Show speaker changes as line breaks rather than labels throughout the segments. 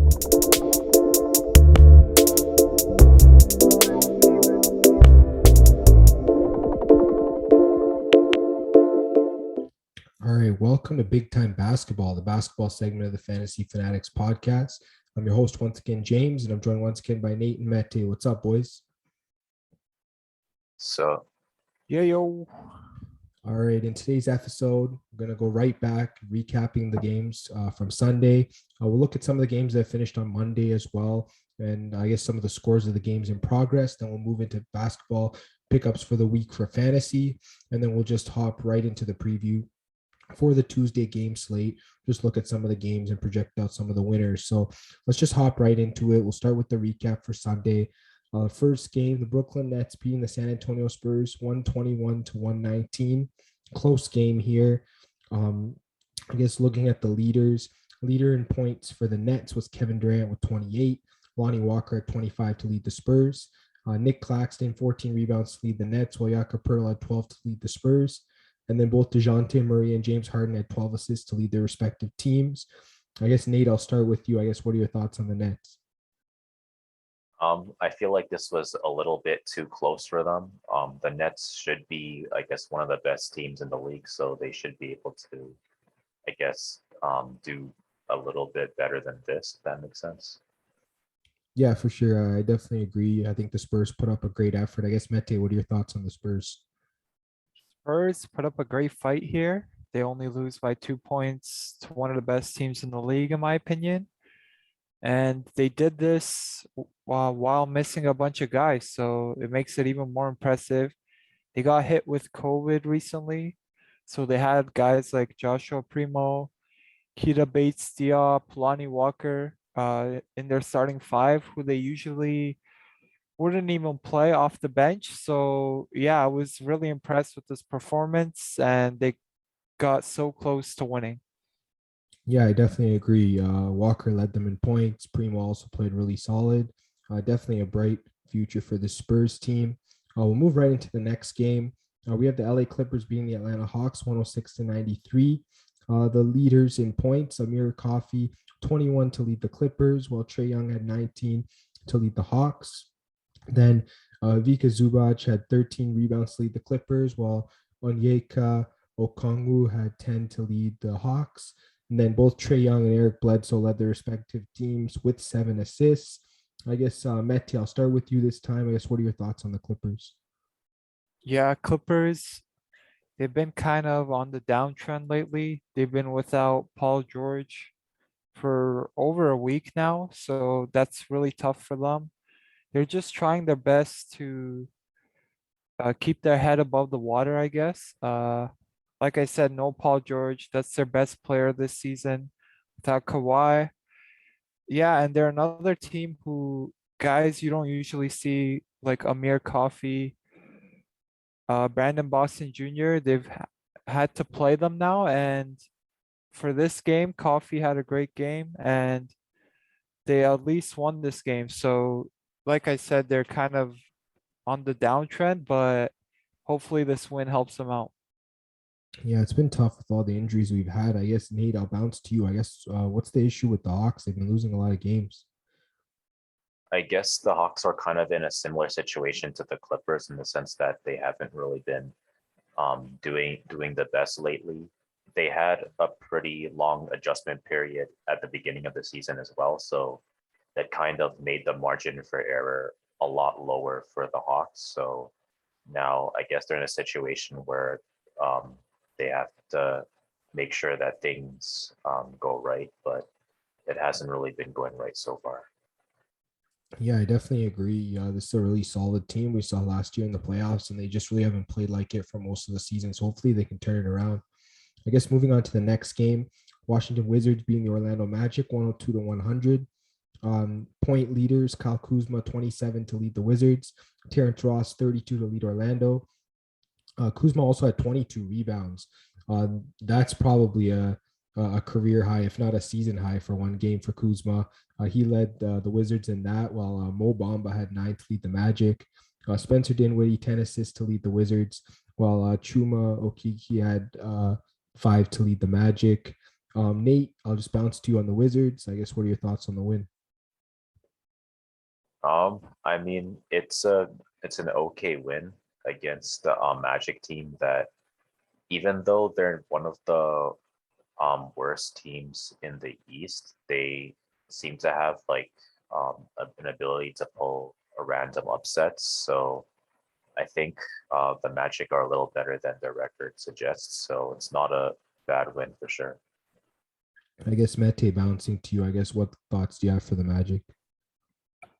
All right, welcome to Big Time Basketball, the basketball segment of the Fantasy Fanatics Podcast. I'm your host once again, James, and I'm joined once again by Nate and Mete. What's up, boys?
So,
Yo.
All right, in today's episode, we're going to go right back, recapping the games from Sunday. We'll look at some of the games that finished on Monday as well, and I guess some of the scores of the games in progress. Then we'll move into basketball pickups for the week for fantasy, and then we'll just hop right into the preview for the Tuesday game slate. Just look at some of the games and project out some of the winners. So let's just hop right into it. We'll start with the recap for Sunday. First game, the Brooklyn Nets beating the San Antonio Spurs 121-119. Close game here. I guess looking at the leaders, leader in points for the Nets was Kevin Durant with 28, Lonnie Walker at 25 to lead the Spurs. Nick Claxton, 14 rebounds to lead the Nets, while Jakob Poeltl had 12 to lead the Spurs. And then both DeJounte Murray and James Harden had 12 assists to lead their respective teams. I guess, Nate, I'll start with you. I guess, what are your thoughts on the Nets?
I feel like this was a little bit too close for them. The Nets should be, I guess, one of the best teams in the league, so they should be able to, I guess, do a little bit better than this, if that makes sense.
Yeah, for sure. I definitely agree. I think the Spurs put up a great effort. I guess, Mete, what are your thoughts on the Spurs?
Spurs put up a great fight here. They only lose by 2 points to one of the best teams in the league, in my opinion. And they did this while missing a bunch of guys, so it makes it even more impressive. They got hit with COVID recently, so they had guys like Joshua Primo, Keita Bates-Diop, Lonnie Walker in their starting five, who they usually wouldn't even play off the bench. So yeah, I was really impressed with this performance, and they got so close to winning.
Yeah, I definitely agree. Walker led them in points. Primo also played really solid. Definitely a bright future for the Spurs team. We'll move right into the next game. We have the LA Clippers beating the Atlanta Hawks 106-93. The leaders in points, Amir Coffey, 21 to lead the Clippers, while Trae Young had 19 to lead the Hawks. Then Vika Zubac had 13 rebounds to lead the Clippers, while Onyeka Okongwu had 10 to lead the Hawks. And then both Trae Young and Eric Bledsoe led their respective teams with 7 assists. I guess, Mete, I'll start with you this time. I guess, what are your thoughts on the Clippers?
Yeah, Clippers, they've been kind of on the downtrend lately. They've been without Paul George for over a week now, so that's really tough for them. They're just trying their best to keep their head above the water, I guess. Like I said, no Paul George. That's their best player this season. Without Kawhi. Yeah, and they're another team who guys you don't usually see, like Amir Coffey, Brandon Boston Jr. They've had to play them now, and for this game, Coffey had a great game, and they at least won this game. So, like I said, they're kind of on the downtrend, but hopefully this win helps them out.
Yeah, it's been tough with all the injuries we've had. I guess, Nate, I'll bounce to you. I guess, what's the issue with the Hawks? They've been losing a lot of games.
I guess the Hawks are kind of in a similar situation to the Clippers in the sense that they haven't really been doing the best lately. They had a pretty long adjustment period at the beginning of the season as well, so that kind of made the margin for error a lot lower for the Hawks. So now I guess they're in a situation where they have to make sure that things go right, but it hasn't really been going right so far.
Yeah, I definitely agree. This is a really solid team we saw last year in the playoffs, and they just really haven't played like it for most of the season. So hopefully they can turn it around. I guess moving on to the next game, Washington Wizards beating the Orlando Magic 102-100. Point leaders, Kyle Kuzma, 27 to lead the Wizards. Terrence Ross, 32 to lead Orlando. Kuzma also had 22 rebounds. That's probably a career high, if not a season high, for one game for Kuzma. He led the Wizards in that, while Mo Bamba had 9 to lead the Magic. Spencer Dinwiddie, 10 assists to lead the Wizards, while Chuma Okeke had 5 to lead the Magic. Nate, I'll just bounce to you on the Wizards. I guess, what are your thoughts on the win?
I mean, it's an okay win against the Magic team that even though they're one of the worst teams in the East, they seem to have like an ability to pull a random upsets. So I think the Magic are a little better than their record suggests. So it's not a bad win for sure.
I guess Mete, bouncing to you. I guess what thoughts do you have for the Magic?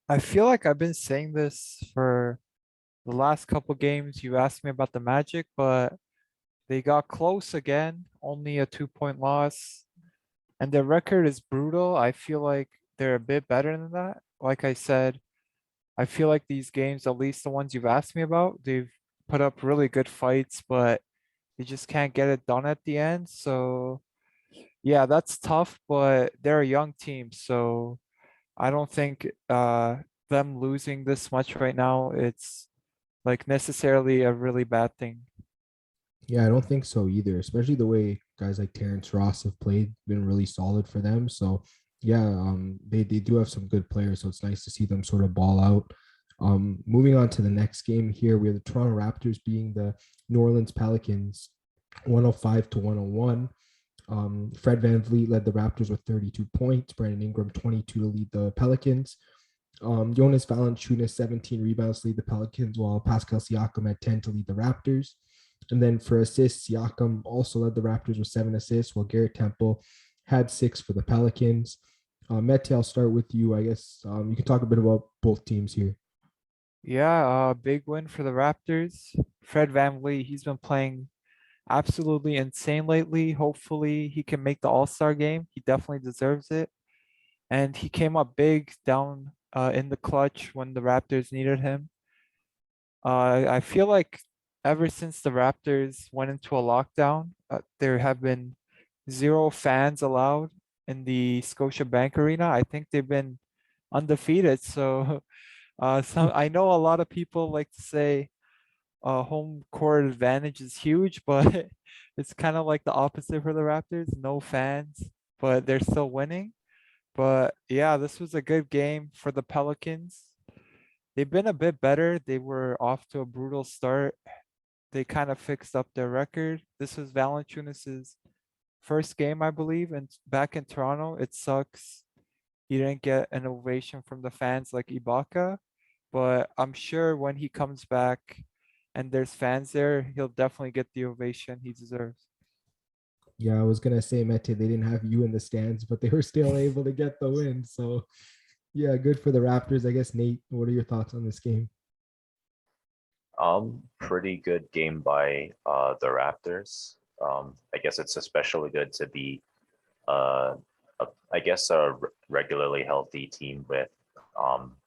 I feel like I've been saying this for the last couple games. You asked me about the Magic, but they got close again, only a 2-point loss. And their record is brutal. I feel like they're a bit better than that. Like I said, I feel like these games, at least the ones you've asked me about, they've put up really good fights, but they just can't get it done at the end. So yeah, that's tough, but they're a young team, so I don't think them losing this much right now, it's like necessarily a really bad thing.
Yeah, I don't think so either, especially the way guys like Terrence Ross have played, been really solid for them. So yeah, they do have some good players, so it's nice to see them sort of ball out. Moving on to the next game here, we have the Toronto Raptors being the New Orleans Pelicans, 105 to 101. Fred VanVleet led the Raptors with 32 points, Brandon Ingram 22 to lead the Pelicans. Jonas Valanciunas 17 rebounds to lead the Pelicans, while Pascal Siakam had 10 to lead the Raptors. And then for assists, Siakam also led the Raptors with 7 assists, while Garrett Temple had 6 for the Pelicans. Mete, I'll start with you. I guess you can talk a bit about both teams here.
Yeah, big win for the Raptors. Fred VanVleet, he's been playing absolutely insane lately. Hopefully he can make the All-Star game. He definitely deserves it. And he came up big down in the clutch when the Raptors needed him. I feel like ever since the Raptors went into a lockdown, there have been 0 fans allowed in the Scotiabank Arena. I think they've been undefeated. So, I know a lot of people like to say home court advantage is huge, but it's kind of like the opposite for the Raptors. No fans, but they're still winning. But yeah, this was a good game for the Pelicans. They've been a bit better. They were off to a brutal start. They kind of fixed up their record. This was Valanciunas' first game, I believe, and back in Toronto. It sucks. He didn't get an ovation from the fans like Ibaka, but I'm sure when he comes back and there's fans there, he'll definitely get the ovation he deserves.
Yeah, I was gonna say, Mete, they didn't have you in the stands, but they were still able to get the win. So yeah, good for the Raptors. I guess Nate, what are your thoughts on this game?
Pretty good game by the Raptors. I guess it's especially good to be uh, I guess a regularly healthy team with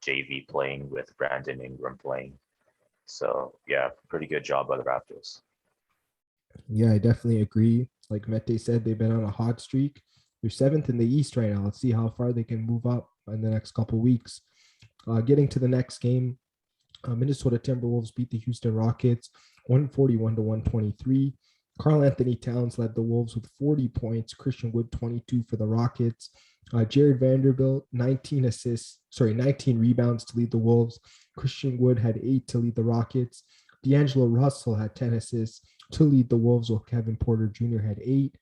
JV playing with Brandon Ingram playing. So yeah, pretty good job by the Raptors.
Yeah, I definitely agree. Like Mete said, they've been on a hot streak. They're seventh in the East right now. Let's see how far they can move up in the next couple weeks. Getting to the next game, Minnesota Timberwolves beat the Houston Rockets 141 to 123. Carl Anthony Towns led the Wolves with 40 points. Christian Wood 22 for the Rockets. Jared Vanderbilt 19 rebounds to lead the Wolves. Christian Wood had 8 to lead the Rockets. D'Angelo Russell had 10 assists to lead the Wolves, while Kevin Porter Jr. had 8.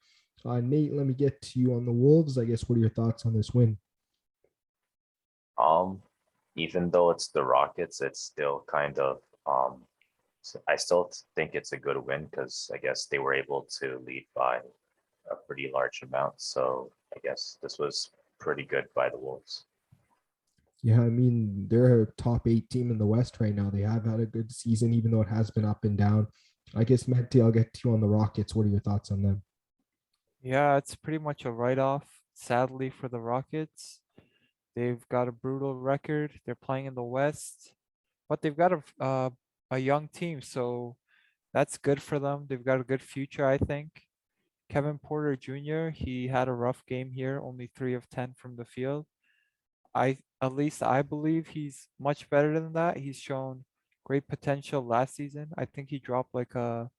Nate, let me get to you on the Wolves. I guess what are your thoughts on this win?
Um, Even though it's the Rockets, it's still kind of I still think it's a good win because I guess they were able to lead by a pretty large amount. So I guess this was pretty good by the Wolves.
Yeah, I mean, they're a top 8 team in the West right now. They have had a good season, even though it has been up and down. I guess, Mete, I'll get to you on the Rockets. What are your thoughts on them?
Yeah, it's pretty much a write-off, sadly, for the Rockets. They've got a brutal record. They're playing in the West, but they've got a young team, so that's good for them. They've got a good future, I think. Kevin Porter Jr., he had a rough game here, only 3 of 10 from the field. At least I believe he's much better than that. He's shown great potential last season. I think he dropped like a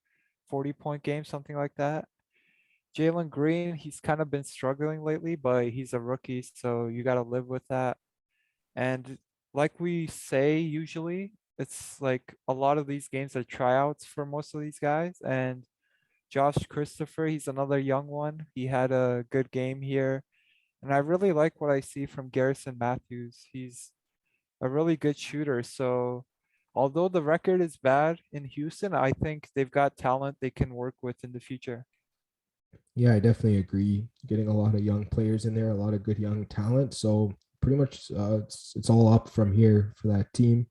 40-point game, something like that. Jalen Green, he's kind of been struggling lately, but he's a rookie, so you got to live with that. And like we say usually, it's like a lot of these games are tryouts for most of these guys. And Josh Christopher, he's another young one. He had a good game here. And I really like what I see from Garrison Matthews. He's a really good shooter. So although the record is bad in Houston, I think they've got talent they can work with in the future.
Yeah, I definitely agree. Getting a lot of young players in there, a lot of good young talent. So pretty much it's all up from here for that team.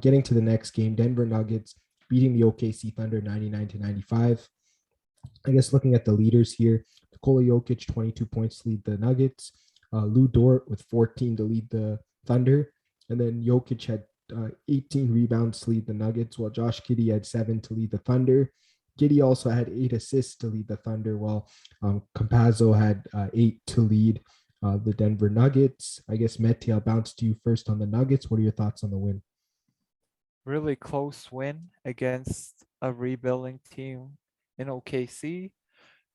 Getting to the next game, Denver Nuggets beating the OKC Thunder 99-95. I guess looking at the leaders here, Nikola Jokic 22 points to lead the Nuggets, Lou Dort with 14 to lead the Thunder, and then Jokic had 18 rebounds to lead the Nuggets, while Josh Giddey had 7 to lead the Thunder. Giddey also had 8 assists to lead the Thunder, while Campazzo had 8 to lead the Denver Nuggets. I guess Mete, I'll bounce to you first on the Nuggets. What are your thoughts on the win?
Really close win against a rebuilding team in OKC,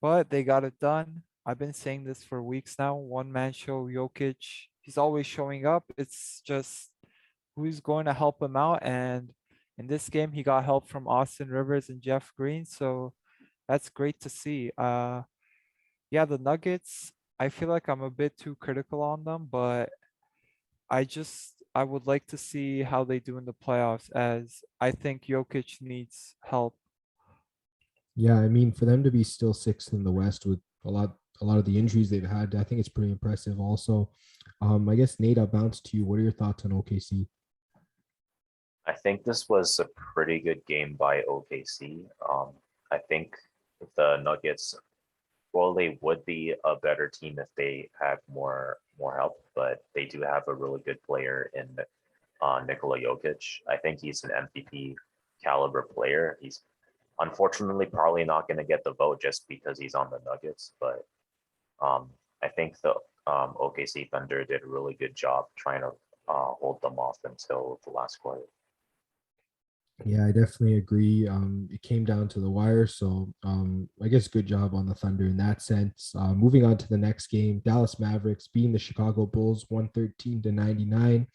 but they got it done. I've been saying this for weeks now. One man show Jokic. He's always showing up. It's just who's going to help him out. And in this game, he got help from Austin Rivers and Jeff Green. So that's great to see. Yeah, the Nuggets, I feel like I'm a bit too critical on them, but I would like to see how they do in the playoffs as I think Jokic needs help.
Yeah, I mean, for them to be still sixth in the West with a lot of the injuries they've had, I think it's pretty impressive. Also, I guess Nate, I'll bounce to you. What are your thoughts on OKC?
I think this was a pretty good game by OKC. I think the Nuggets, well, they would be a better team if they had more help, but they do have a really good player in Nikola Jokic. I think he's an MVP caliber player. He's unfortunately probably not going to get the vote just because he's on the Nuggets, but I think the OKC Thunder did a really good job trying to hold them off until the last quarter.
Yeah, I definitely agree. It came down to the wire, so I guess good job on the Thunder in that sense. Moving on to the next game, Dallas Mavericks beating the Chicago Bulls 113-99.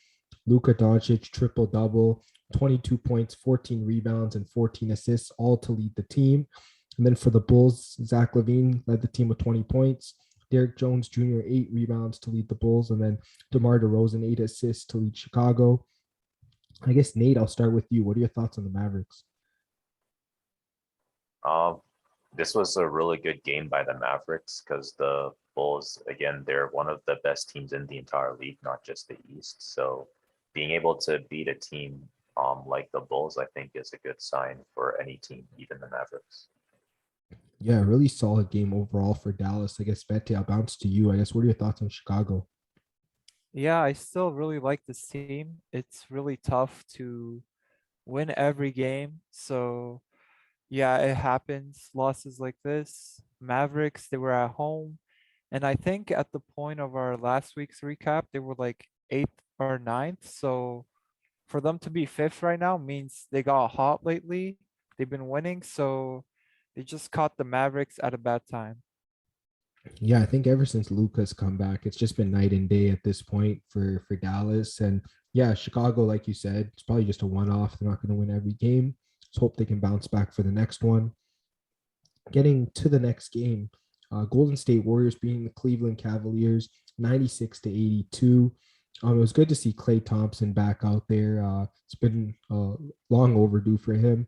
Luka Doncic triple double, 22 points, 14 rebounds, and 14 assists, all to lead the team. And then for the Bulls, Zach LaVine led the team with 20 points. Derek Jones Jr. 8 rebounds to lead the Bulls, and then DeMar DeRozan 8 assists to lead Chicago. I guess Nate, I'll start with you. What are your thoughts on the Mavericks?
Um, this was a really good game by the Mavericks because the Bulls, again, they're one of the best teams in the entire league, not just the East. So being able to beat a team like the Bulls, I think is a good sign for any team, even the Mavericks.
Yeah, really solid game overall for Dallas. I guess Betty, I'll bounce to you. I guess what are your thoughts on Chicago?
Yeah, I still really like this team. It's really tough to win every game. So yeah, it happens. Losses like this. Mavericks, they were at home. And I think at the point of our last week's recap, they were like eighth or ninth. So for them to be fifth right now means they got hot lately. They've been winning. So they just caught the Mavericks at a bad time.
Yeah, I think ever since Luca's come back, it's just been night and day at this point for Dallas. And yeah, Chicago, like you said, it's probably just a one-off. They're not going to win every game. Let's hope they can bounce back for the next one. Getting to the next game, Golden State Warriors beating the Cleveland Cavaliers 96-82. It was good to see Klay Thompson back out there. It's been long overdue for him.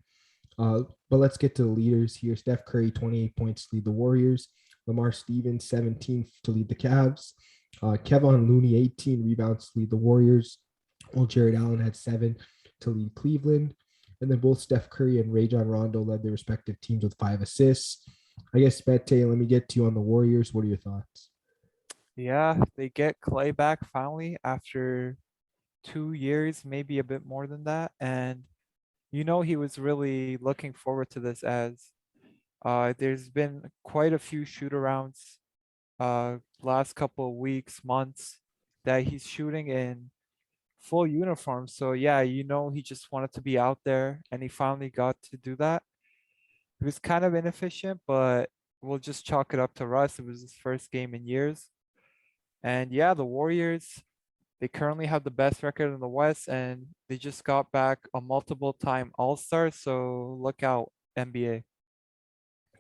But let's get to the leaders here. Steph Curry, 28 points to lead the Warriors. Lamar Stevens, 17 to lead the Cavs. Kevon Looney, 18 rebounds to lead the Warriors. While Jared Allen had 7 to lead Cleveland. And then both Steph Curry and Rajon Rondo led their respective teams with 5 assists. I guess, Bete, let me get to you on the Warriors. What are your thoughts?
Yeah, they get Clay back finally after 2 years, maybe a bit more than that. And he was really looking forward to this as there's been quite a few shoot arounds last couple of weeks, months that he's shooting in full uniform. So yeah, he just wanted to be out there and he finally got to do that. It was kind of inefficient, but we'll just chalk it up to Russ. It was his first game in years. And yeah, the Warriors, They currently have the best record in the West, and they just got back a multiple-time All-Star. So look out, NBA.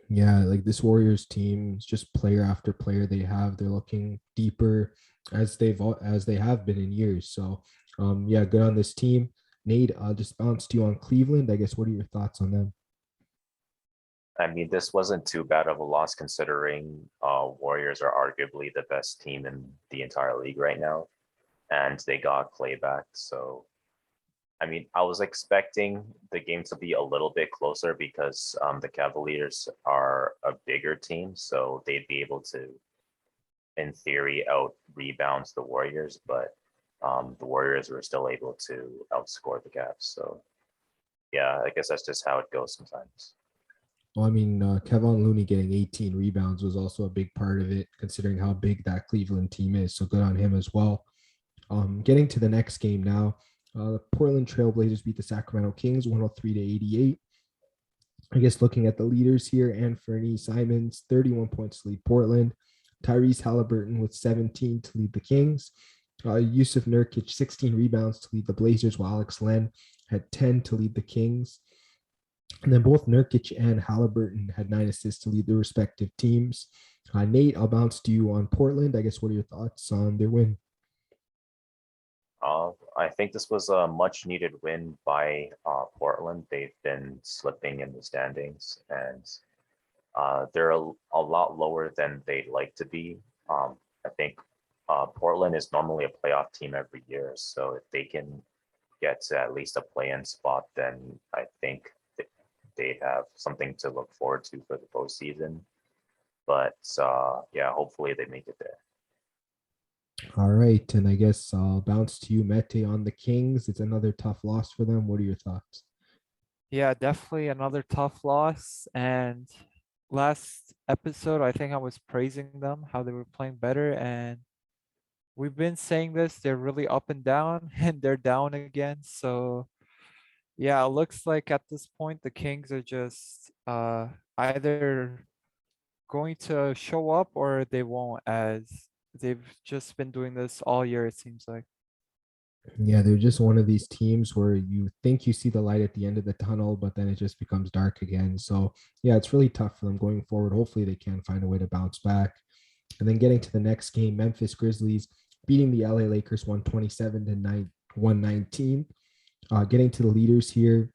Yeah, like this Warriors team is just player after player they're looking deeper as they have been in years. So yeah, good on this team. Nate, I'll just bounce to you on Cleveland. I guess what are your thoughts on them?
I mean, this wasn't too bad of a loss considering Warriors are arguably the best team in the entire league right now, and they got Clay back. So, I mean, I was expecting the game to be a little bit closer because the Cavaliers are a bigger team, so they'd be able to, in theory, out rebounds the Warriors, but the Warriors were still able to outscore the Cavs. So, yeah, I guess that's just how it goes sometimes.
Well, I mean, Kevon Looney getting 18 rebounds was also a big part of it, considering how big that Cleveland team is. So good on him as well. Getting to the next game now, the Portland Trailblazers beat the Sacramento Kings 103 to 88. I guess looking at the leaders here, Anthony Simons, 31 points to lead Portland. Tyrese Halliburton with 17 to lead the Kings. Yusuf Nurkic, 16 rebounds to lead the Blazers, while Alex Len had 10 to lead the Kings. And then both Nurkic and Halliburton had 9 assists to lead their respective teams. Nate, I'll bounce to you on Portland. I guess what are your thoughts on their win?
I think this was a much needed win by Portland. They've been slipping in the standings, and they're a lot lower than they'd like to be. I think Portland is normally a playoff team every year, so if they can get to at least a play-in spot, then I think they'd have something to look forward to for the postseason. But yeah, hopefully they make it there.
All right. And I guess I'll bounce to you, Mete, on the Kings. It's another tough loss for them. What are your thoughts?
Yeah, definitely another tough loss. And last episode, I think I was praising them, how they were playing better. And we've been saying this, they're really up and down, and they're down again. So yeah, it looks like at this point the Kings are just either going to show up or they won't, as they've just been doing this all year, it seems like.
Yeah, they're just one of these teams where you think you see the light at the end of the tunnel, but then it just becomes dark again. So yeah, it's really tough for them going forward. Hopefully they can find a way to bounce back. And then getting to the next game, Memphis Grizzlies beating the LA Lakers 127 to 119. Getting to the leaders here,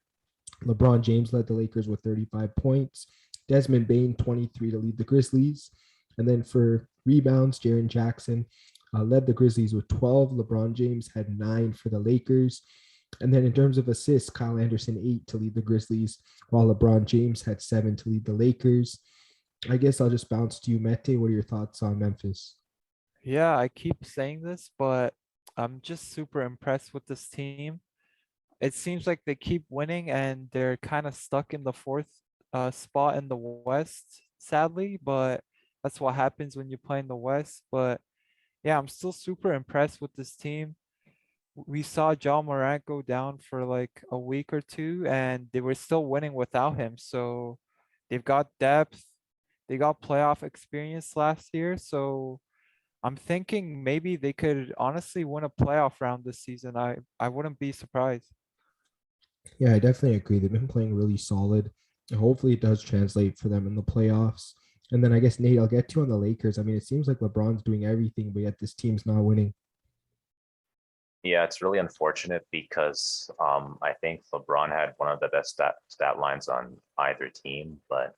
LeBron James led the Lakers with 35 points. Desmond Bane, 23 to lead the Grizzlies. And then for rebounds, Jaren Jackson led the Grizzlies with 12. LeBron James had 9 for the Lakers. And then in terms of assists, Kyle Anderson, 8 to lead the Grizzlies, while LeBron James had 7 to lead the Lakers. I guess I'll just bounce to you, Mete. What are your thoughts on Memphis?
Yeah, I keep saying this, but I'm just super impressed with this team. It seems like they keep winning and they're kind of stuck in the fourth spot in the West, sadly, but that's what happens when you play in the West. But yeah, I'm still super impressed with this team. We saw John Morant go down for like a week or two, and they were still winning without him. So they've got depth, they got playoff experience last year. So I'm thinking maybe they could honestly win a playoff round this season. I wouldn't be surprised.
Yeah, I definitely agree. They've been playing really solid. And hopefully it does translate for them in the playoffs. And then I guess, Nate, I'll get to you on the Lakers. I mean, it seems like LeBron's doing everything, but yet this team's not winning.
Yeah, it's really unfortunate because I think LeBron had one of the best stat lines on either team, but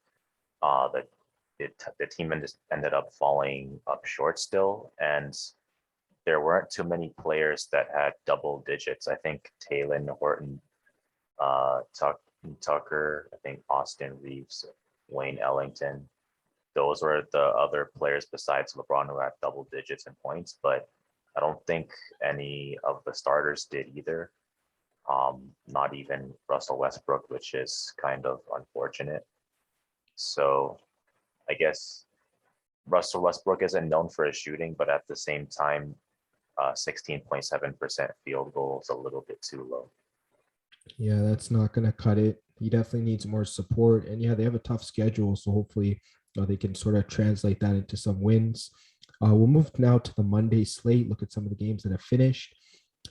the team ended up falling up short still, and there weren't too many players that had double digits. I think Taylor Horton, Tucker, I think Austin Reeves, Wayne Ellington. Those were the other players besides LeBron who had double digits in points, but I don't think any of the starters did either. Not even Russell Westbrook, which is kind of unfortunate. So I guess Russell Westbrook isn't known for his shooting, but at the same time, 16.7% field goal is a little bit too low.
Yeah, that's not going to cut it. He definitely needs more support. And yeah, they have a tough schedule. So hopefully they can sort of translate that into some wins. We'll move now to the Monday slate, look at some of the games that have finished.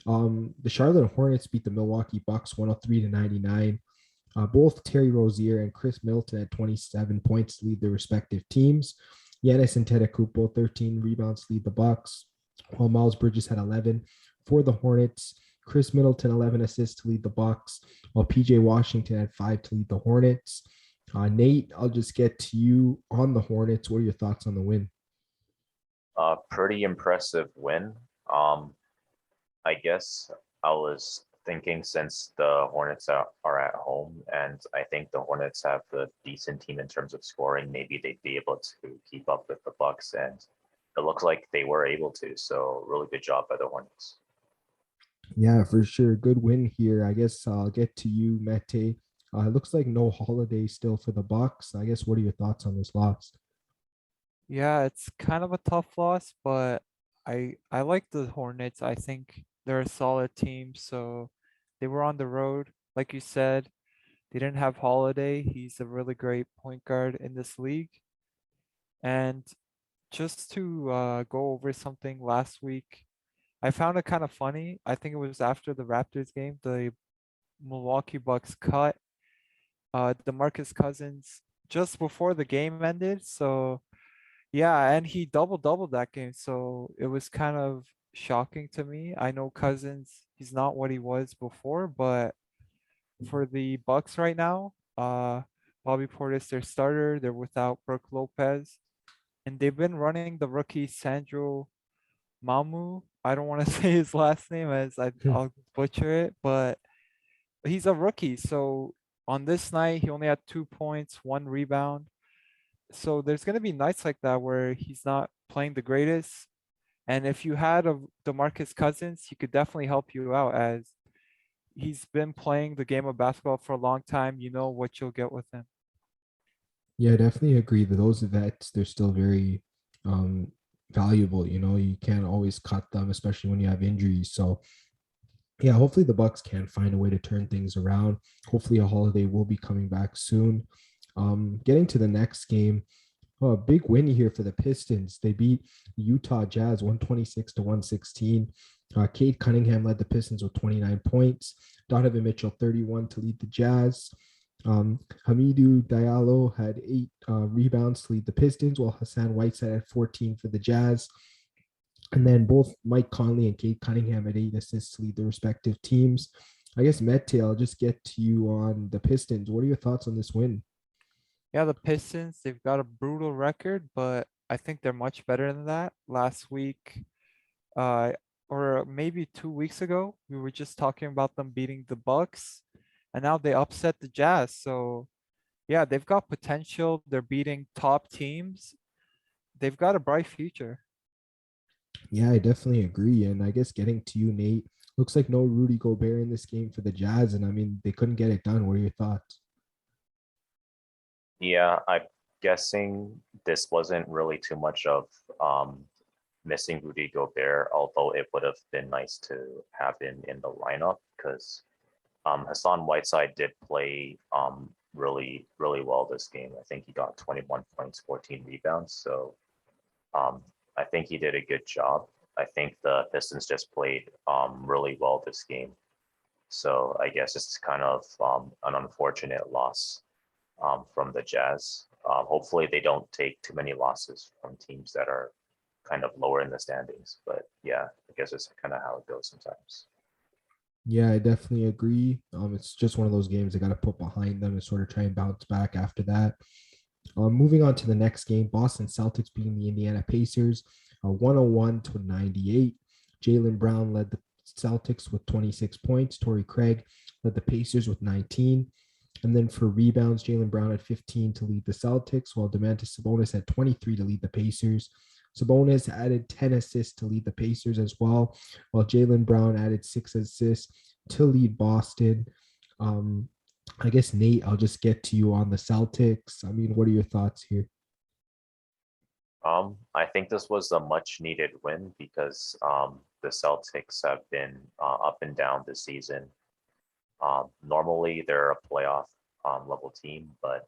The Charlotte Hornets beat the Milwaukee Bucks 103-99. Both Terry Rozier and Chris Middleton had 27 points to lead their respective teams. Giannis Antetokounmpo 13 rebounds to lead the Bucks, while Miles Bridges had 11 for the Hornets. Chris Middleton 11 assists to lead the Bucks, while PJ Washington had 5 to lead the Hornets. Nate, I'll just get to you on the Hornets. What are your thoughts on the win?
Pretty impressive win. I guess I was thinking since the Hornets are at home, and I think the Hornets have a decent team in terms of scoring, maybe they'd be able to keep up with the Bucks, and it looks like they were able to. So really good job by the Hornets.
Yeah, for sure. Good win here. I guess I'll get to you, Mete. It looks like no holiday still for the Bucks. I guess what are your thoughts on this loss?
Yeah, it's kind of a tough loss, but I like the Hornets. I think they're a solid team. So they were on the road, like you said. They didn't have Holiday. He's a really great point guard in this league. And just to go over something last week, I found it kind of funny. I think it was after the Raptors game, the Milwaukee Bucks cut DeMarcus Cousins just before the game ended. So yeah, and he doubled that game. So it was kind of shocking to me. I know Cousins, he's not what he was before, but for the Bucks right now, Bobby Portis their starter. They're without Brooke Lopez, and they've been running the rookie Sandro Mamu. I don't want to say his last name as I'll butcher it, but he's a rookie. So on this night, he only had 2 points, 1 rebound. So there's gonna be nights like that where he's not playing the greatest. And if you had a DeMarcus Cousins, he could definitely help you out as he's been playing the game of basketball for a long time. You know what you'll get with him.
Yeah, I definitely agree that those vets, they're still very valuable. You can't always cut them, especially when you have injuries. So yeah, hopefully the Bucks can find a way to turn things around. Hopefully a holiday will be coming back soon. Getting to the next game, a big win here for the Pistons. They beat the Utah Jazz 126-116. Cade Cunningham led the Pistons with 29 points. Donovan Mitchell 31 to lead the Jazz. Hamidou Diallo had 8 rebounds to lead the Pistons, while Hassan Whiteside had 14 for the Jazz. And then both Mike Conley and Cade Cunningham had 8 assists to lead their respective teams. I guess, Mete, I'll just get to you on the Pistons. What are your thoughts on this win?
Yeah, the Pistons, they've got a brutal record, but I think they're much better than that. Last week, uh, or maybe 2 weeks ago, we were just talking about them beating the Bucks, and now they upset the Jazz. So yeah, they've got potential. They're beating top teams. They've got a bright future.
Yeah, I definitely agree. And I guess getting to you, Nate, looks like no Rudy Gobert in this game for the Jazz. And I mean, they couldn't get it done. What are your thoughts?
Yeah, I'm guessing this wasn't really too much of missing Rudy Gobert, although it would have been nice to have him in the lineup because Hassan Whiteside did play really, really well this game. I think he got 21 points, 14 rebounds. So um, I think he did a good job. I think the Pistons just played really well this game. So I guess it's kind of an unfortunate loss from the Jazz. Hopefully they don't take too many losses from teams that are kind of lower in the standings. But yeah, I guess it's kind of how it goes sometimes.
Yeah, I definitely agree. It's just one of those games they got to put behind them and sort of try and bounce back after that. Moving on to the next game, Boston Celtics beating the Indiana Pacers, 101-98. Jaylen Brown led the Celtics with 26 points. Torrey Craig led the Pacers with 19. And then for rebounds, Jaylen Brown had 15 to lead the Celtics, while Domantas Sabonis had 23 to lead the Pacers. Sabonis added 10 assists to lead the Pacers as well, while Jaylen Brown added 6 assists to lead Boston. I guess, Nate, I'll just get to you on the Celtics. I mean, what are your thoughts here?
I think this was a much needed win because the Celtics have been up and down this season. Normally they're a playoff level team, but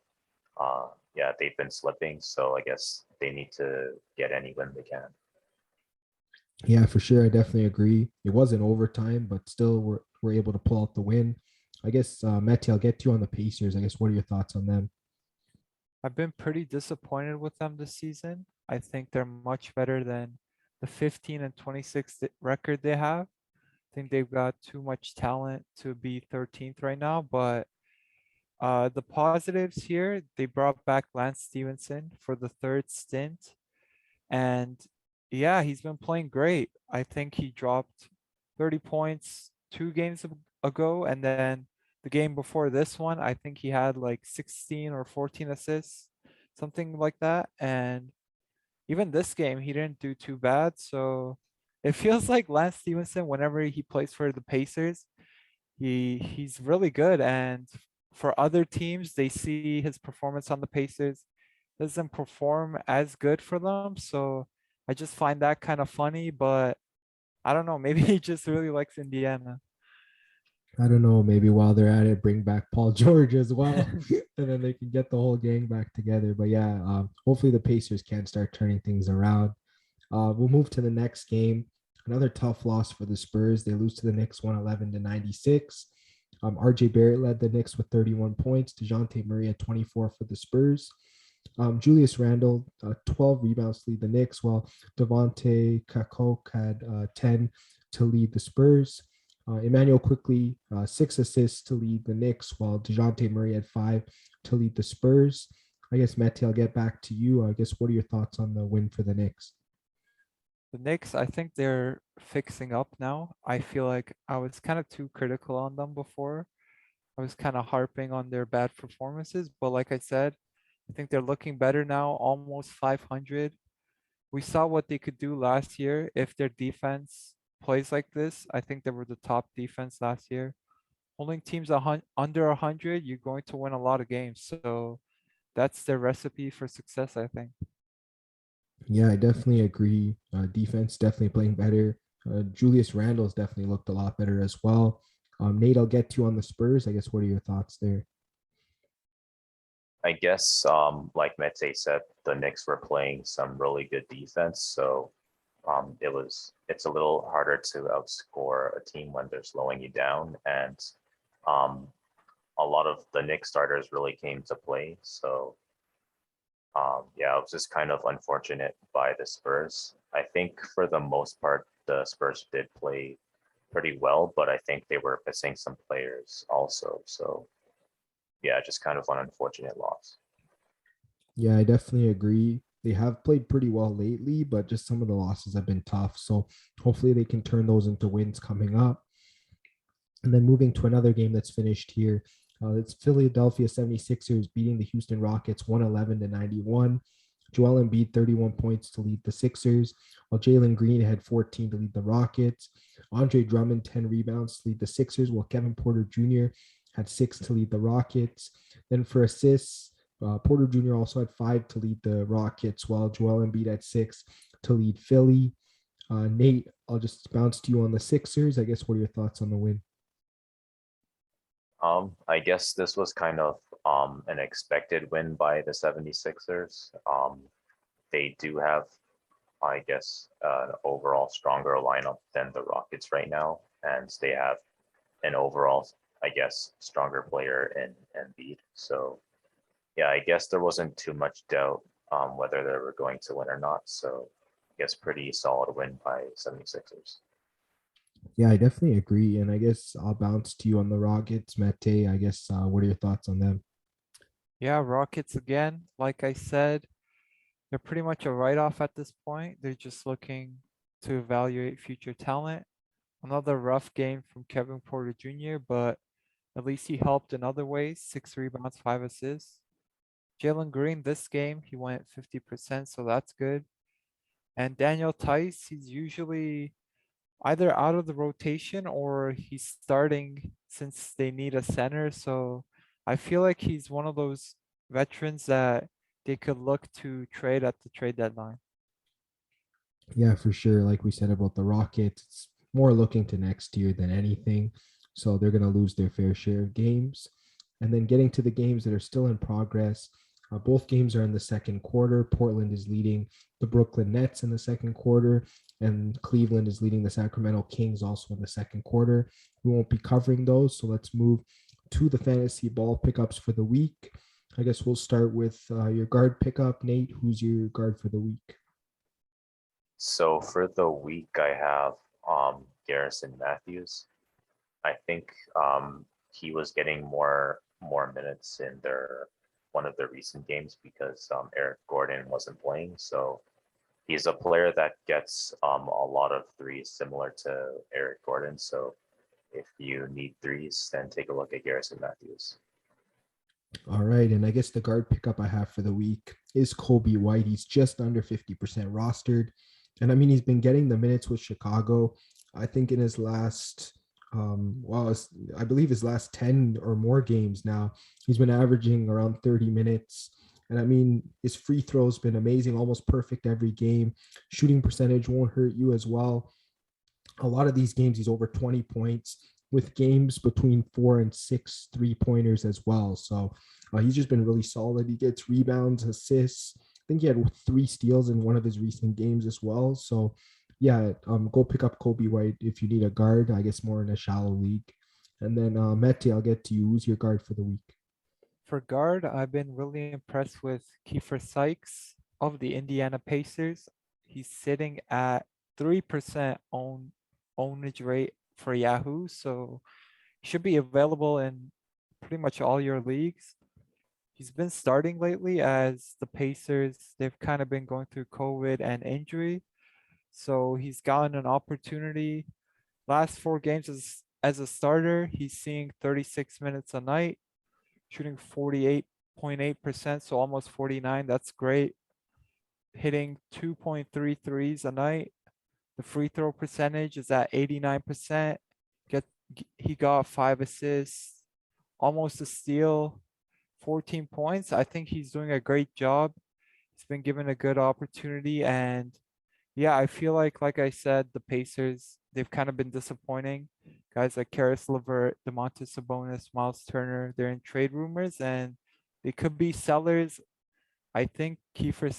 yeah, they've been slipping. So I guess they need to get any win they can.
Yeah, for sure. I definitely agree. It wasn't overtime, but still we're able to pull out the win. I guess, Mete, I'll get to you on the Pacers. I guess, what are your thoughts on them?
I've been pretty disappointed with them this season. I think they're much better than the 15 and 26 record they have. I think they've got too much talent to be 13th right now, but the positives here, they brought back Lance Stevenson for the third stint. And yeah, he's been playing great. I think he dropped 30 points 2 games ago. And then the game before this one, I think he had like 16 or 14 assists, something like that. And even this game, he didn't do too bad. So it feels like Lance Stevenson, whenever he plays for the Pacers, he's really good. And for other teams, they see his performance on the Pacers doesn't perform as good for them. So I just find that kind of funny, but I don't know, maybe he just really likes Indiana.
I don't know. Maybe while they're at it, bring back Paul George as well, and then they can get the whole gang back together. But yeah, hopefully the Pacers can start turning things around. We'll move to the next game. Another tough loss for the Spurs. They lose to the Knicks 111-96. RJ Barrett led the Knicks with 31 points. DeJounte Murray had 24 for the Spurs. Julius Randle, 12 rebounds to lead the Knicks, while Devontae Kakok had 10 to lead the Spurs. Emmanuel quickly, 6 assists to lead the Knicks, while DeJounte Murray had 5 to lead the Spurs. I guess, Mete, I'll get back to you. I guess, what are your thoughts on the win for the Knicks?
The Knicks, I think they're fixing up now. I feel like I was kind of too critical on them before. I was kind of harping on their bad performances, but like I said, I think they're looking better now, almost 500. We saw what they could do last year if their defense plays like this. I think they were the top defense last year. Holding teams under 100, you're going to win a lot of games. So that's their recipe for success, I think.
Yeah, I definitely agree. Defense definitely playing better. Julius Randle's definitely looked a lot better as well. Nate, I'll get to you on the Spurs. I guess, what are your thoughts there?
I guess, like Mete said, the Knicks were playing some really good defense, so it's a little harder to outscore a team when they're slowing you down, and um, a lot of the Knicks starters really came to play. So yeah, it was just kind of unfortunate by the Spurs. I think for the most part, the Spurs did play pretty well, but I think they were missing some players also. So yeah, just kind of an unfortunate loss.
Yeah, I definitely agree. They have played pretty well lately, but just some of the losses have been tough. So hopefully they can turn those into wins coming up. And then moving to another game that's finished here. It's Philadelphia 76ers beating the Houston Rockets 111-91. Joel Embiid, 31 points to lead the Sixers, while Jalen Green had 14 to lead the Rockets. Andre Drummond, 10 rebounds to lead the Sixers, while Kevin Porter Jr. had 6 to lead the Rockets. Then for assists, Porter Jr. also had 5 to lead the Rockets, while Joel Embiid had 6 to lead Philly. Nate, I'll just bounce to you on the Sixers. I guess, what are your thoughts on the win?
I guess this was kind of an expected win by the 76ers. They do have, I guess, an overall stronger lineup than the Rockets right now, and they have an overall, I guess, stronger player in Embiid. So yeah, I guess there wasn't too much doubt whether they were going to win or not. So I guess pretty solid win by 76ers.
Yeah, I definitely agree. And I guess I'll bounce to you on the Rockets, Mete. I guess, what are your thoughts on them?
Yeah, Rockets again. Like I said, they're pretty much a write-off at this point. They're just looking to evaluate future talent. Another rough game from Kevin Porter Jr., but at least he helped in other ways. 6 rebounds, 5 assists. Jalen Green, this game, he went 50%, so that's good. And Daniel Tice, he's usually either out of the rotation or he's starting since they need a center. So I feel like he's one of those veterans that they could look to trade at the trade deadline.
Yeah, for sure. Like we said about the Rockets, it's more looking to next year than anything. So they're going to lose their fair share of games. And then getting to the games that are still in progress, Both games are in the second quarter. Portland is leading the Brooklyn Nets in the second quarter, and Cleveland is leading the Sacramento Kings also in the second quarter. We won't be covering those, so let's move to the fantasy ball pickups for the week. I guess we'll start with your guard pickup. Nate, who's your guard for the week?
So for the week, I have Garrison Matthews. I think he was getting more minutes in one of the recent games because Eric Gordon wasn't playing. So he's a player that gets a lot of threes similar to Eric Gordon. So if you need threes, then take a look at Garrison Matthews.
All right. And I guess the guard pickup I have for the week is Kobe White. He's just under 50% rostered. And I mean, he's been getting the minutes with Chicago. I think in his last, I believe his last 10 or more games now, he's been averaging around 30 minutes. And I mean, his free throws been amazing, almost perfect every game. Shooting percentage won't hurt you as well. A lot of these games, he's over 20 points with games between 4 and 6 3-pointers as well. So he's just been really solid. He gets rebounds, assists. I think he had 3 steals in one of his recent games as well. So yeah, go pick up Kobe White if you need a guard, I guess more in a shallow league. And then Mete, I'll get to you. Who's your guard for the week?
For guard, I've been really impressed with Kiefer Sykes of the Indiana Pacers. He's sitting at 3% ownage rate for Yahoo, so he should be available in pretty much all your leagues. He's been starting lately as the Pacers, they've kind of been going through COVID and injury. So he's gotten an opportunity. Last 4 games as a starter, he's seeing 36 minutes a night, shooting 48.8%, so almost 49. That's great. Hitting 2.3 threes a night. The free throw percentage is at 89%. He got 5 assists, almost a steal, 14 points. I think he's doing a great job. He's been given a good opportunity. And yeah, I feel like I said, the Pacers, they've kind of been disappointing. Guys like Karis LeVert, DeMontis Sabonis, Miles Turner, they're in trade rumors and they could be sellers. I think Kiefer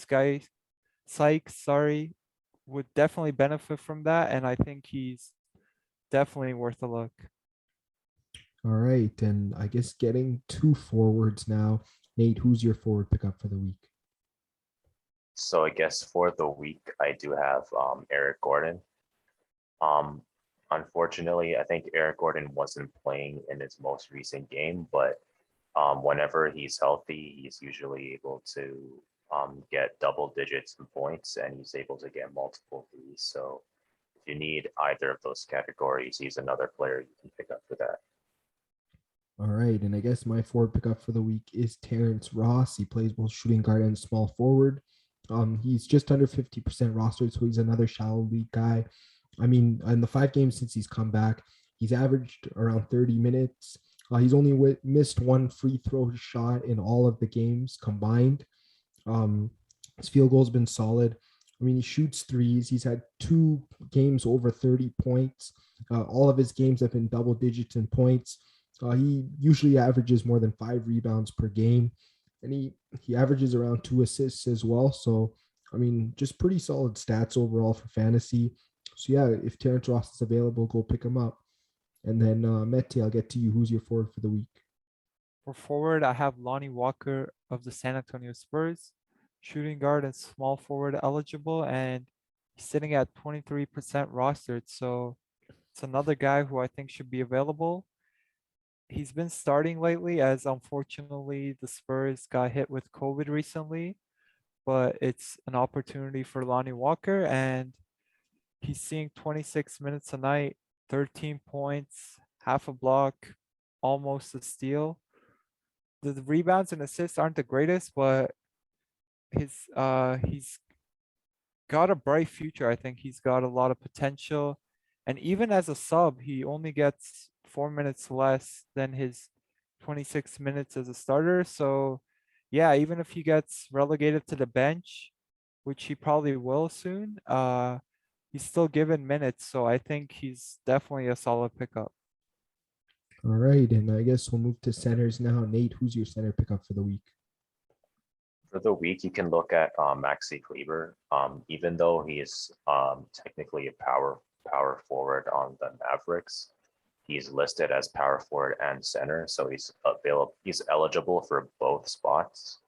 Sykes, would definitely benefit from that. And I think he's definitely worth a look.
All right. And I guess getting 2 forwards now. Nate, who's your forward pickup for the week?
So I guess for the week, I do have Eric Gordon. Unfortunately, I think Eric Gordon wasn't playing in his most recent game, but whenever he's healthy, he's usually able to get double digits in points, and he's able to get multiple threes. So if you need either of those categories, he's another player you can pick up for that.
All right. And I guess my forward pickup for the week is Terrence Ross. He plays both shooting guard and small forward. He's just under 50% rostered, so he's another shallow league guy. I mean, in the 5 games since he's come back, he's averaged around 30 minutes. He's only missed 1 free throw shot in all of the games combined. His field goal has been solid. I mean, he shoots threes. He's had 2 games over 30 points. All of his games have been double digits in points. He usually averages more than 5 rebounds per game, and he averages around 2 assists as well. So, I mean, just pretty solid stats overall for fantasy. So, yeah, if Terrence Ross is available, go pick him up. And then, Mete, I'll get to you. Who's your forward for the week?
For forward, I have Lonnie Walker of the San Antonio Spurs, shooting guard and small forward eligible, and he's sitting at 23% rostered. So it's another guy who I think should be available. He's been starting lately as unfortunately the Spurs got hit with COVID recently, but it's an opportunity for Lonnie Walker, and he's seeing 26 minutes a night, 13 points, half a block, almost a steal. The rebounds and assists aren't the greatest, but he's got a bright future. I think he's got a lot of potential. And even as a sub, he only gets 4 minutes less than his 26 minutes as a starter. So yeah, even if he gets relegated to the bench, which he probably will soon, he's still given minutes. So I think he's definitely a solid pickup.
All right. And I guess we'll move to centers now. Nate, who's your center pickup for the week?
For the week, you can look at Maxi Kleber. Even though he is technically a power forward on the Mavericks, he's listed as power forward and center, so he's available. He's eligible for both spots.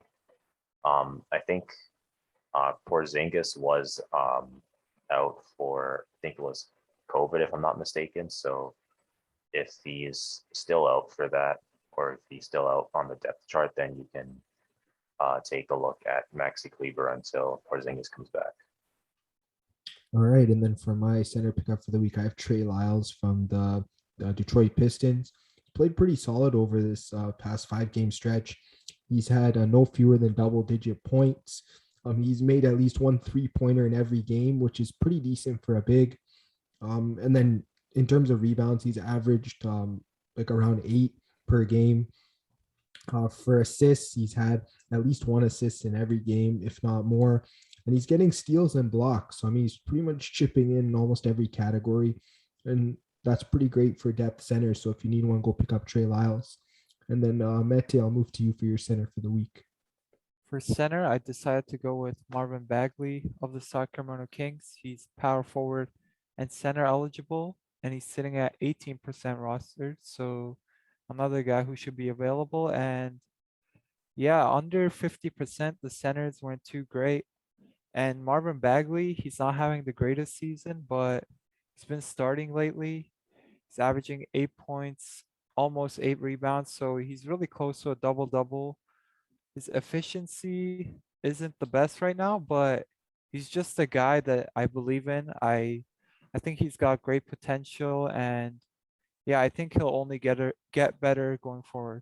I think Porzingis was out for, I think it was COVID, if I'm not mistaken. So if he's still out for that, or if he's still out on the depth chart, then you can take a look at Maxi Kleber until Porzingis comes back.
All right, and then for my center pickup for the week, I have Trey Lyles from the Detroit Pistons. Played pretty solid over this past 5-game stretch. He's had no fewer than double-digit points. He's made at least one 3-pointer in every game, which is pretty decent for a big. And then in terms of rebounds, he's averaged like around 8 per game. For assists, he's had at least 1 assist in every game, if not more. And he's getting steals and blocks. So, I mean, he's pretty much chipping in almost every category. And that's pretty great for depth center. So if you need one, go pick up Trey Lyles. And then Mete, I'll move to you for your center for the week.
For center, I decided to go with Marvin Bagley of the Sacramento Kings. He's power forward and center eligible, and he's sitting at 18% rostered. So another guy who should be available. And yeah, under 50%, the centers weren't too great. And Marvin Bagley, he's not having the greatest season, but he's been starting lately. He's averaging 8 points, almost 8 rebounds. So he's really close to a double-double. His efficiency isn't the best right now, but he's just a guy that I believe in. I think he's got great potential, and yeah, I think he'll only get better going forward.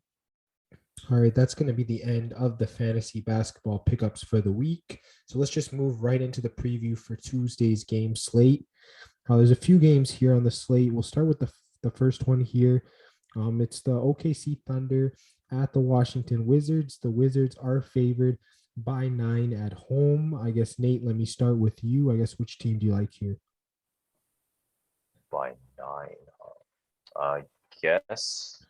All right, that's going to be the end of the fantasy basketball pickups for the week. So let's just move right into the preview for Tuesday's game slate. There's a few games here on the slate. We'll start with the first one here. It's the OKC Thunder at the Washington Wizards. The Wizards are favored by 9 at home. I guess, Nate, let me start with you. I guess, which team do you like here?
By 9, I guess.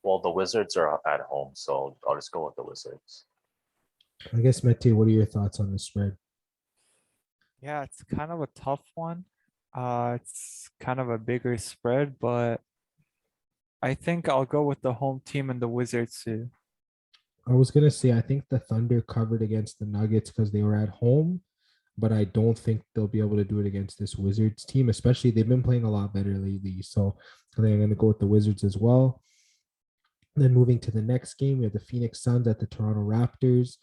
Well, the Wizards are at home, so I'll just go with the Wizards.
I guess, Mete, what are your thoughts on the spread?
Yeah, it's kind of a tough one. It's kind of a bigger spread, but I think I'll go with the home team and the Wizards too.
I was going to say, I think the Thunder covered against the Nuggets because they were at home, but I don't think they'll be able to do it against this Wizards team, especially they've been playing a lot better lately. So I think I'm going to go with the Wizards as well. Then moving to the next game, we have the Phoenix Suns at the Toronto Raptors.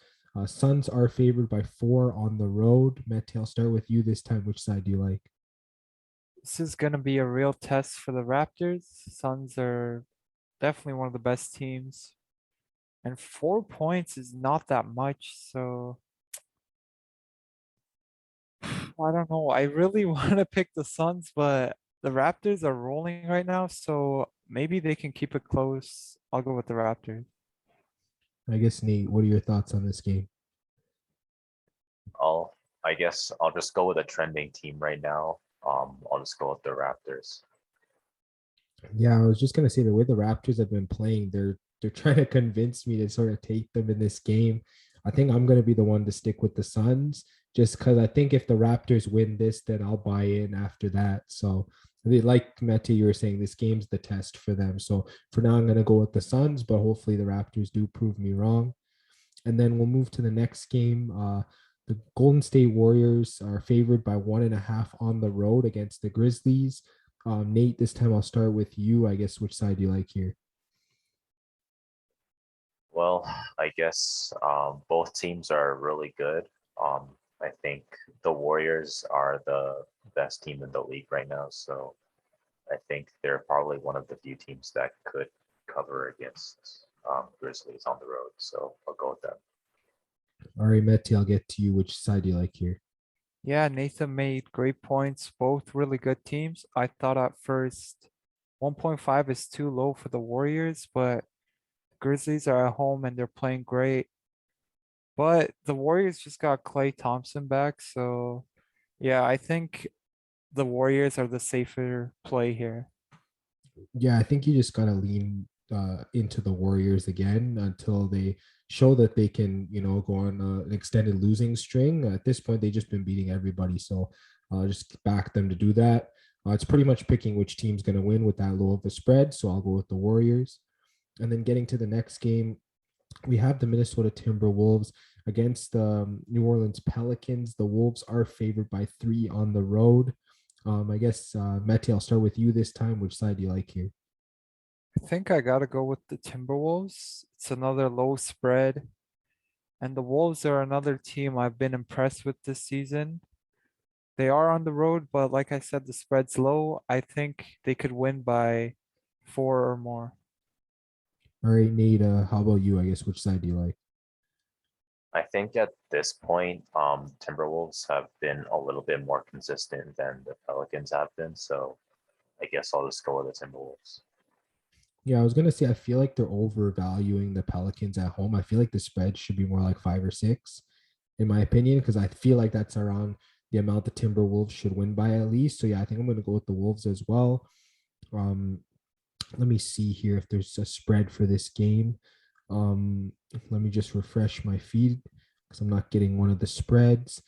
Suns are favored by 4 on the road. Mete, I'll start with you this time. Which side do you like?
This is going to be a real test for the Raptors. Suns are definitely one of the best teams. And 4 points is not that much. So I don't know. I really want to pick the Suns, but the Raptors are rolling right now. So maybe they can keep it close. I'll go with the Raptors.
I guess, Nate, what are your thoughts on this game?
I guess I'll just go with a trending team right now. I'll just go with the Raptors.
Yeah, I was just gonna say the way the Raptors have been playing, they're trying to convince me to sort of take them in this game. I think I'm gonna be the one to stick with the Suns, just because I think if the Raptors win this, then I'll buy in after that. So, like Mete, you were saying, this game's the test for them. So for now, I'm gonna go with the Suns, but hopefully the Raptors do prove me wrong. And then we'll move to the next game. The Golden State Warriors are favored by 1.5 on the road against the Grizzlies. Nate, this time I'll start with you. I guess, which side do you like here?
Well, I guess both teams are really good. I think the Warriors are the best team in the league right now, so I think they're probably one of the few teams that could cover against Grizzlies on the road. So I'll go with them.
All right, Mete, I'll get to you. Which side do you like here?
Yeah, Nathan made great points. Both really good teams. I thought at first 1.5 is too low for the Warriors, but Grizzlies are at home and they're playing great. But the Warriors just got Klay Thompson back. So yeah, I think the Warriors are the safer play here.
Yeah, I think you just gotta lean into the Warriors again until they show that they can, go on an extended losing string. At this point, they've just been beating everybody. So just back them to do that. It's pretty much picking which team's going to win with that low of a spread. So I'll go with the Warriors. And then getting to the next game, we have the Minnesota Timberwolves against the New Orleans Pelicans. The Wolves are favored by 3 on the road. I guess, Mete, I'll start with you this time. Which side do you like here?
I think I gotta go with the Timberwolves. It's another low spread. And the Wolves are another team I've been impressed with this season. They are on the road, but like I said, the spread's low. I think they could win by 4 or more.
All right, Nate, how about you? I guess, which side do you like?
I think at this point, Timberwolves have been a little bit more consistent than the Pelicans have been. So I guess I'll just go with the Timberwolves.
Yeah, I was gonna say I feel like they're overvaluing the Pelicans at home. I feel like the spread should be more like 5 or 6, in my opinion, because I feel like that's around the amount the Timberwolves should win by at least. So yeah, I think I'm gonna go with the Wolves as well. Um, let me see here if there's a spread for this game. Um, Let me just refresh my feed because I'm not getting one of the spreads.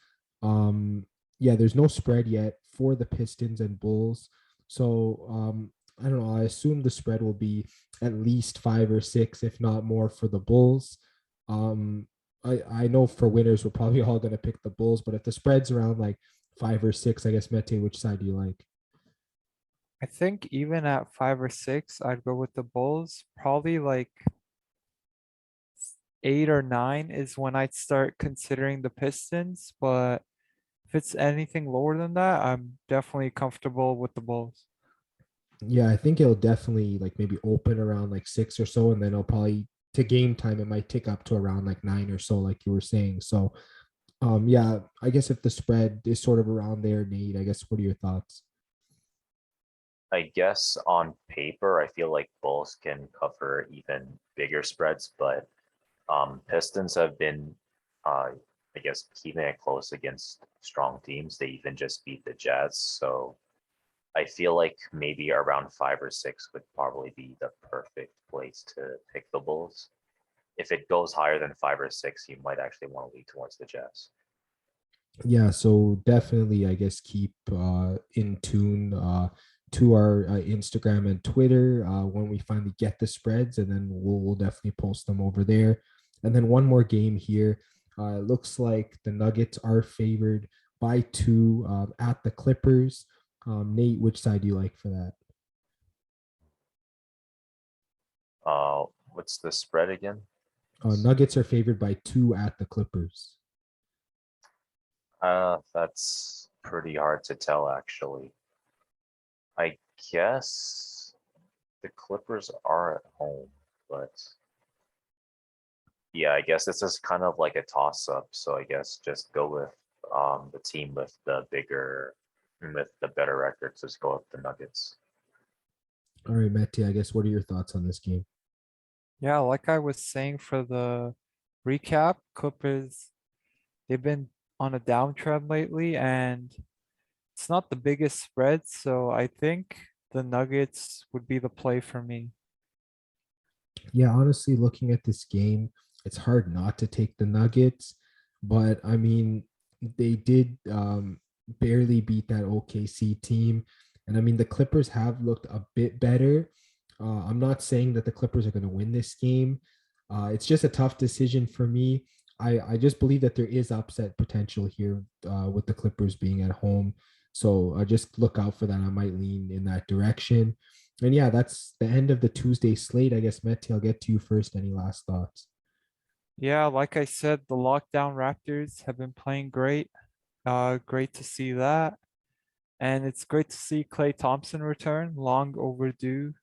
Yeah, there's no spread yet for the Pistons and Bulls. So I don't know. I assume the spread will be at least 5 or 6, if not more, for the Bulls. Um, I know for winners, we're probably all going to pick the Bulls, but if the spread's around like 5 or 6, I guess, Mete, which side do you like?
I think even at 5 or 6, I'd go with the Bulls. Probably like 8 or 9 is when I'd start considering the Pistons. But if it's anything lower than that, I'm definitely comfortable with the Bulls.
Yeah, I think it'll definitely like maybe open around like 6 or so, and then it'll probably to game time it might tick up to around like 9 or so, like you were saying. So yeah, I guess if the spread is sort of around there, Nate, I guess what are your thoughts?
I guess on paper, I feel like Bulls can cover even bigger spreads, but Pistons have been, I guess, keeping it close against strong teams. They even just beat the Jazz. So I feel like maybe around 5 or 6 would probably be the perfect place to pick the Bulls. If it goes higher than 5 or 6, you might actually want to lean towards the Jazz.
Yeah, so definitely, I guess, keep in tune to our Instagram and Twitter when we finally get the spreads, and then we'll definitely post them over there. And then one more game here. It looks like the Nuggets are favored by 2 at the Clippers. Nate, which side do you like for that?
What's the spread again?
Nuggets are favored by 2 at the Clippers.
That's pretty hard to tell, actually. I guess the Clippers are at home, but yeah, I guess this is kind of like a toss-up. So I guess just go with the team with the better records. Just go with the Nuggets.
All right, Mete, I guess what are your thoughts on this game?
Yeah, like I was saying for the recap, Clippers, they've been on a downtrend lately and it's not the biggest spread, so I think the Nuggets would be the play for me.
Yeah, honestly, looking at this game, it's hard not to take the Nuggets, but I mean, they did barely beat that OKC team. And I mean, the Clippers have looked a bit better. I'm not saying that the Clippers are going to win this game. It's just a tough decision for me. I just believe that there is upset potential here with the Clippers being at home. So just look out for that. I might lean in that direction. And yeah, that's the end of the Tuesday slate. I guess, Mete, I'll get to you first. Any last thoughts?
Yeah, like I said, the lockdown Raptors have been playing great. Great to see that. And it's great to see Klay Thompson return, long overdue.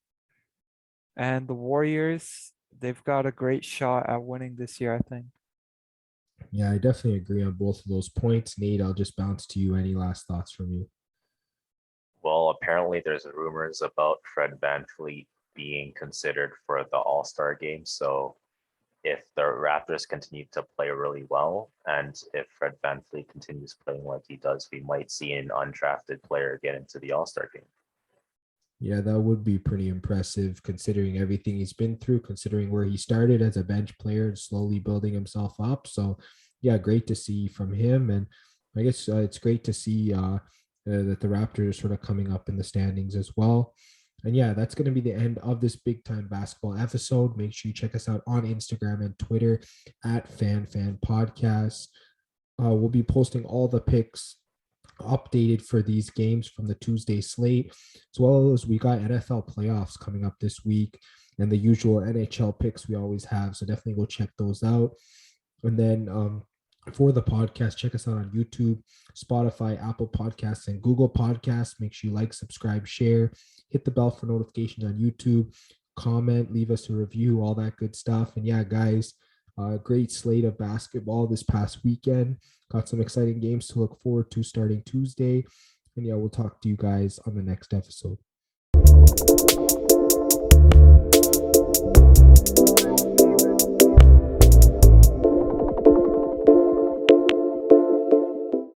And the Warriors, they've got a great shot at winning this year, I think.
Yeah, I definitely agree on both of those points. Nate, I'll just bounce to you. Any last thoughts from you?
Well, apparently there's rumors about Fred VanVleet being considered for the All-Star game. So if the Raptors continue to play really well, and if Fred VanVleet continues playing like he does, we might see an undrafted player get into the All-Star game.
Yeah, that would be pretty impressive considering everything he's been through, considering where he started as a bench player and slowly building himself up. So, yeah, great to see from him. And I guess it's great to see that the Raptors are sort of coming up in the standings as well. And yeah, that's going to be the end of this big time basketball episode. Make sure you check us out on Instagram and Twitter at Fan Podcast. We'll be posting all the picks updated for these games from the Tuesday slate, as well as we got NFL playoffs coming up this week and the usual NHL picks we always have. So definitely go check those out. And then for the podcast, check us out on YouTube, Spotify, Apple Podcasts, and Google Podcasts. Make sure you like, subscribe, share, hit the bell for notifications on YouTube, comment, leave us a review, all that good stuff. And yeah, guys, great slate of basketball this past weekend. Got some exciting games to look forward to starting Tuesday. And yeah, we'll talk to you guys on the next episode.